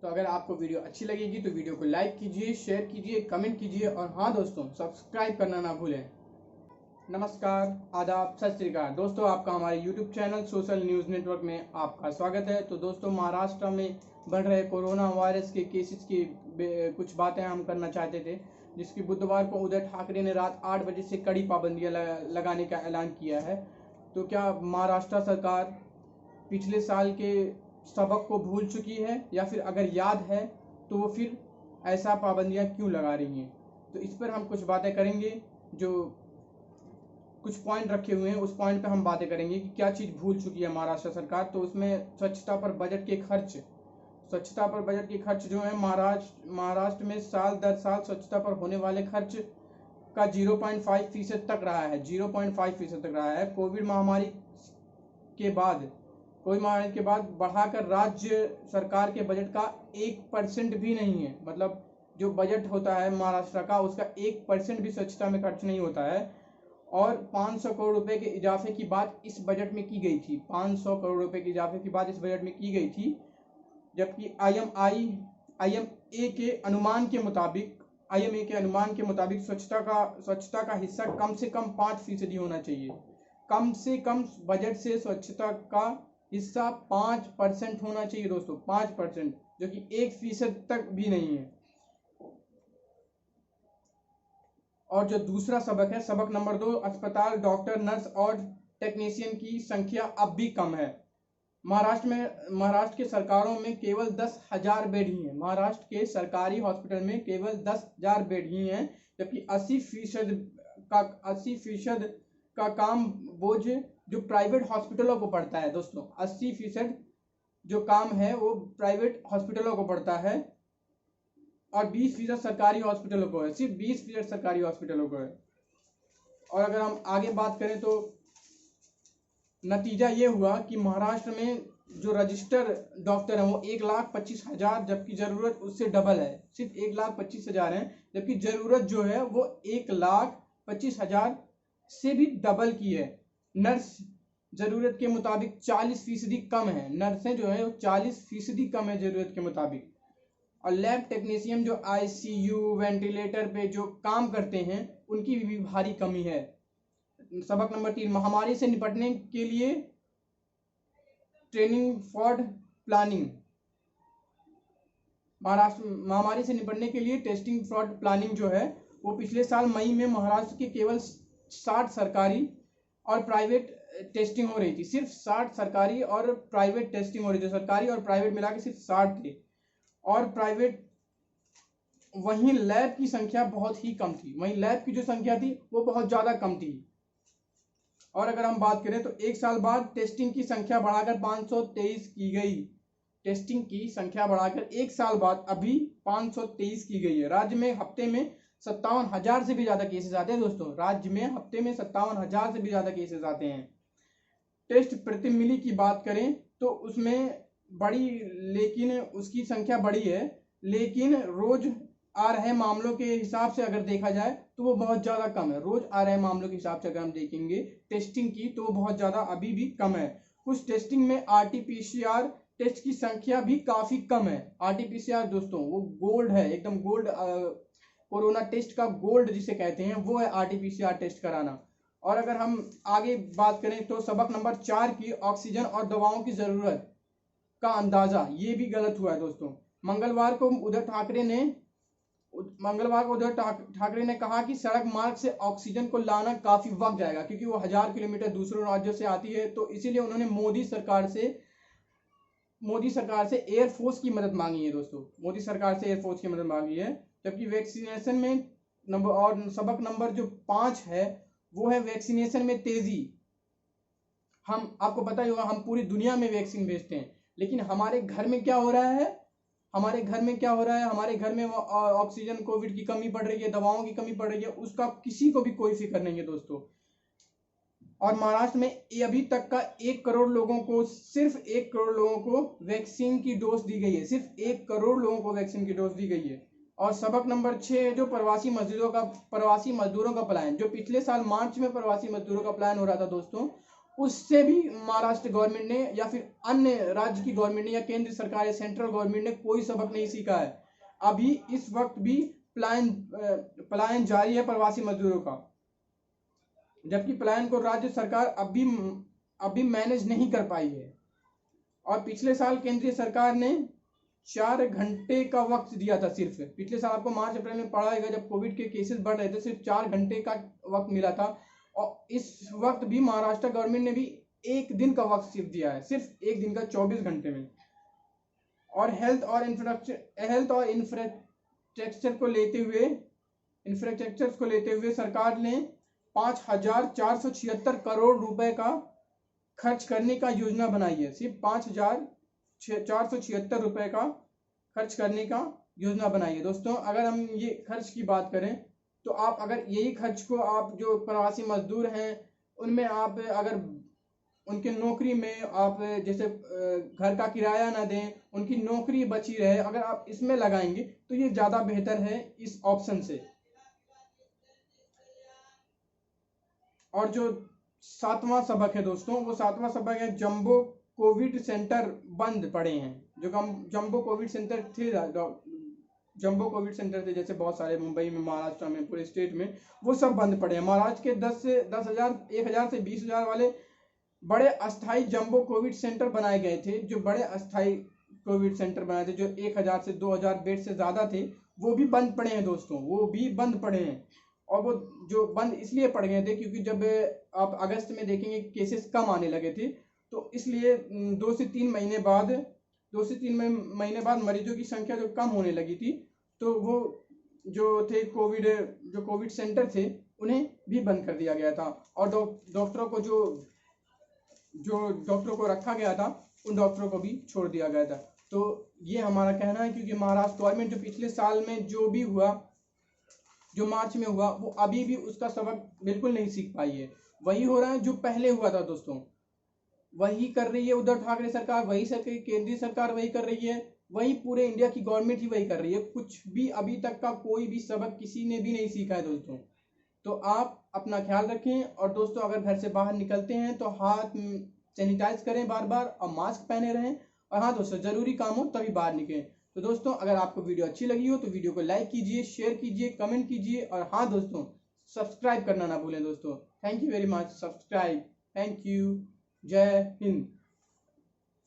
तो अगर आपको वीडियो अच्छी लगेगी तो वीडियो को लाइक कीजिए, शेयर कीजिए, कमेंट कीजिए और हाँ दोस्तों, सब्सक्राइब करना ना भूलें। नमस्कार, आदाब, सत श्री अकाल दोस्तों, आपका हमारे YouTube channel social news network में आपका स्वागत है। तो दोस्तों, महाराष्ट्र में बढ़ रहे कोरोना वायरस के केसेस की कुछ बातें हम करना चाहते थे, जिसकी बुधवार को उद्धव ठाकरे ने रात 8 बजे से कड़ी पाबंदियां लगाने का ऐलान किया है। तो क्या महाराष्ट्र सरकार पिछले साल के सबक को भूल चुकी है, या फिर अगर याद है तो वो फिर ऐसा पाबंदियां क्यों लगा रही हैं? तो इस पर हम कुछ बातें करेंगे। जो कुछ पॉइंट रखे हुए हैं उस पॉइंट पे हम बातें करेंगे कि क्या चीज़ भूल चुकी है महाराष्ट्र सरकार। तो उसमें स्वच्छता पर बजट के खर्च जो है महाराष्ट्र में साल दर साल स्वच्छता पर होने वाले खर्च का 0.5% तक रहा है। 0.5% तक रहा है। कोविड महामारी के बाद बढ़ाकर राज्य सरकार के बजट का 1% भी नहीं है। मतलब जो बजट होता है महाराष्ट्र का, उसका 1% भी स्वच्छता में खर्च नहीं होता है। और 500 करोड़ रुपए के इजाफे की बात इस बजट में की गई थी। 500 करोड़ रुपए के इजाफे की बात इस बजट में की गई थी, जबकि IMA के अनुमान के मुताबिक स्वच्छता का हिस्सा कम से कम 5% होना चाहिए। कम से कम बजट से स्वच्छता का हिस्सा 5% होना चाहिए दोस्तों, 5%, जो कि 1% तक भी नहीं है। और जो दूसरा सबक है, सबक नंबर 2, अस्पताल, डॉक्टर, नर्स और टेक्नीशियन की संख्या अब भी कम है। महाराष्ट्र के सरकारों में केवल 10,000 बेड ही हैं। महाराष्ट्र के सरकारी हॉस्पिटल में केवल 10,000 बेड ही हैं, जबकि 80% का काम बोझ जो प्राइवेट हॉस्पिटलों को पड़ता है दोस्तों। 80% जो काम है वो प्राइवेट हॉस्पिटलों को पड़ता है और 20% सरकारी हॉस्पिटलों को है। सिर्फ 20% सरकारी हॉस्पिटलों को है। और अगर हम आगे बात करें तो नतीजा ये हुआ कि महाराष्ट्र में जो रजिस्टर डॉक्टर हैं वो 1,25,000, जबकि जरूरत उससे डबल है। सिर्फ 1,25,000 है, जबकि जरूरत जो है वो 1,25,000 से भी डबल की है। नर्स जरूरत के मुताबिक 40% कम है। नर्सें जो है वो 40% कम है जरूरत के मुताबिक। और लैब टेक्नीशियन जो ICU वेंटिलेटर पे जो काम करते हैं उनकी भी भारी कमी है। सबक नंबर 3, महामारी से निपटने के लिए ट्रेनिंग फॉर प्लानिंग। महामारी से निपटने के लिए टेस्टिंग फॉर प्लानिंग जो है वो पिछले साल मई में महाराष्ट्र के केवल 60 सरकारी और प्राइवेट टेस्टिंग हो रही थी। सिर्फ 60 सरकारी और प्राइवेट टेस्टिंग हो रही थी। सरकारी और प्राइवेट मिला के सिर्फ 60 थे। और प्राइवेट वहीं लैब की संख्या बहुत ही कम थी। वहीं लैब की जो संख्या थी वो बहुत ज़्यादा कम थी। और अगर हम बात करें तो एक साल बाद टेस्टिंग की संख्या बढ़ाकर 523 की गई। टेस्टिंग की संख्या बढ़ाकर एक साल बाद अभी 523 की गई है। राज्य में हफ्ते में 57,000 से भी ज़्यादा केसेस आते हैं दोस्तों। राज्य में हफ्ते में 57,000 से भी ज़्यादा केसेस आते हैं। टेस्ट प्रति मिली की बात करें तो उसमें बड़ी, लेकिन उसकी संख्या बड़ी है, लेकिन रोज आ रहे मामलों के हिसाब से अगर देखा जाए तो वो बहुत ज़्यादा कम है। रोज आ रहे मामलों के हिसाब से अगर हम देखेंगे टेस्टिंग की तो वो बहुत ज़्यादा अभी भी कम है। कुछ टेस्टिंग में RT-PCR टेस्ट की संख्या भी काफ़ी कम है। RT-PCR दोस्तों वो गोल्ड है, एकदम गोल्ड, कोरोना टेस्ट का गोल्ड जिसे कहते हैं वो है RT-PCR टेस्ट कराना। और अगर हम आगे बात करें तो सबक नंबर 4 की ऑक्सीजन और दवाओं की ज़रूरत का अंदाजा, ये भी गलत हुआ है दोस्तों। मंगलवार को उद्धव ठाकरे ने कहा कि सड़क मार्ग से ऑक्सीजन को लाना काफी वक्त जाएगा, क्योंकि वो 1000 किलोमीटर दूसरे राज्यों से आती है। तो इसीलिए उन्होंने मोदी सरकार से एयरफोर्स की मदद मांगी है दोस्तों। मोदी सरकार से एयरफोर्स की मदद मांगी है। जबकि वैक्सीनेशन में सबक नंबर जो 5 है वो है वैक्सीनेशन में तेजी। हम आपको पता ही होगा, हम पूरी दुनिया में वैक्सीन भेजते हैं, लेकिन हमारे घर में क्या हो रहा है? हमारे घर में ऑक्सीजन, कोविड की कमी पड़ रही है, दवाओं की कमी पड़ रही है, उसका किसी को भी कोई फिक्र नहीं है दोस्तों। और महाराष्ट्र में अभी तक का 1 करोड़ लोगों को, सिर्फ 1 करोड़ लोगों को वैक्सीन की डोज दी गई है। सिर्फ 1 करोड़ लोगों को वैक्सीन की डोज दी गई है। और सबक नंबर 6 जो प्रवासी मजदूरों का प्लान, जो पिछले साल मार्च में प्रवासी मजदूरों का प्लान हो रहा था दोस्तों, उससे भी महाराष्ट्र गवर्नमेंट ने या फिर अन्य राज्य की गवर्नमेंट ने या केंद्र सरकार या सेंट्रल गवर्नमेंट ने कोई सबक नहीं सीखा है। अभी इस वक्त भी पलायन जारी है प्रवासी मजदूरों का, जबकि पलायन को राज्य सरकार अभी मैनेज नहीं कर पाई है। और पिछले साल केंद्रीय सरकार ने 4 घंटे का वक्त दिया था। सिर्फ पिछले साल आपको मार्च अप्रैल में पढ़ा है, जब कोविड के केसेस बढ़ रहे थे, सिर्फ 4 घंटे का वक्त मिला था। और इस वक्त भी महाराष्ट्र गवर्नमेंट ने भी 1 दिन का वक्त सिर्फ दिया है, सिर्फ 1 दिन का 24 घंटे में। और हेल्थ और इंफ्रास्ट्रक्चर को लेते हुए सरकार ने 5,476 करोड़ रुपए का खर्च करने का योजना बनाई है। सिर्फ 5,476 रुपए का खर्च करने का योजना बनाई है। दोस्तों, अगर हम ये खर्च की बात करें तो आप अगर यही खर्च को आप जो प्रवासी मजदूर हैं उनमें आप अगर उनके नौकरी में आप जैसे घर का किराया ना दें, उनकी नौकरी बची रहे, अगर आप इसमें लगाएंगे तो ये ज़्यादा बेहतर है इस ऑप्शन से। और जो 7वां सबक है दोस्तों, वो 7वां सबक है जंबो कोविड सेंटर बंद पड़े हैं। जो जंबो कोविड सेंटर थे, जैसे बहुत सारे मुंबई में, महाराष्ट्र में, पूरे स्टेट में, वो सब बंद पड़े हैं। महाराष्ट्र के 1,000 से 20,000 वाले बड़े अस्थाई जंबो कोविड सेंटर बनाए गए थे। जो बड़े अस्थाई कोविड सेंटर बनाए थे, जो 1,000 से 2,000 बेड से ज़्यादा थे, वो भी बंद पड़े हैं दोस्तों, वो भी बंद पड़े हैं। और वो जो बंद इसलिए पड़ गए थे क्योंकि जब आप अगस्त में देखेंगे केसेस कम आने लगे थे, तो इसलिए 2 से 3 महीने बाद मरीजों की संख्या जो कम होने लगी थी, तो वो जो कोविड सेंटर थे उन्हें भी बंद कर दिया गया था। और डॉक्टरों को रखा गया था, उन डॉक्टरों को भी छोड़ दिया गया था। तो ये हमारा कहना है, क्योंकि महाराष्ट्र गवर्नमेंट जो पिछले साल में जो भी हुआ, जो मार्च में हुआ, वो अभी भी उसका सबक बिल्कुल नहीं सीख पाई है। वही हो रहा है जो पहले हुआ था दोस्तों, वही कर रही है उद्धव ठाकरे सरकार, वही केंद्रीय सरकार वही कर रही है, वही पूरे इंडिया की गवर्नमेंट ही वही कर रही है। कुछ भी अभी तक का कोई भी सबक किसी ने भी नहीं सीखा है दोस्तों। तो आप अपना ख्याल रखें। और दोस्तों, अगर घर से बाहर निकलते हैं तो हाथ सैनिटाइज करें बार बार, और मास्क पहने रहें। और हाँ दोस्तों, जरूरी काम हो तभी बाहर निकलें। तो दोस्तों, अगर आपको वीडियो अच्छी लगी हो तो वीडियो को लाइक कीजिए, शेयर कीजिए, कमेंट कीजिए, और हाँ दोस्तों, सब्सक्राइब करना ना भूलें दोस्तों। Thank you very much. Subscribe. Thank you. जय हिंद।